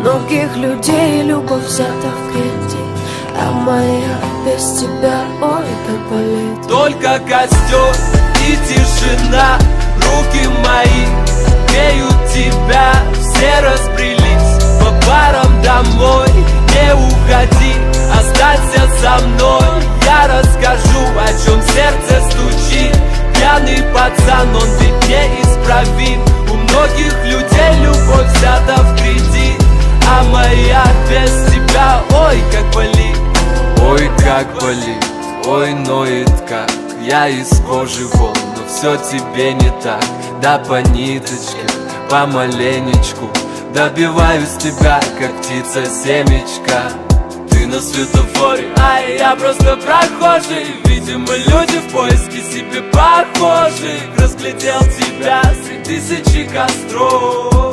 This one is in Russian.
Многих людей любовь взята в кредит, а моя без тебя, ой, как болит. Только костер и тишина, руки мои греют тебя. Все разбрелись по барам домой. Не уходи, останься со мной. Я расскажу, о чем сердце стучит. Пьяный пацан, он ведь неисправим. У многих людей любовь взята в кредит, а моя без тебя, ой, как болит. Ой, как болит, ой, ноет как. Я из кожи вон, но все тебе не так. Да по ниточке, помаленечку добиваюсь тебя, как птица семечка. Ты на светофоре, а я просто прохожий. Видимо, люди в поиске себе похожих. Разглядел тебя среди тысячи костров.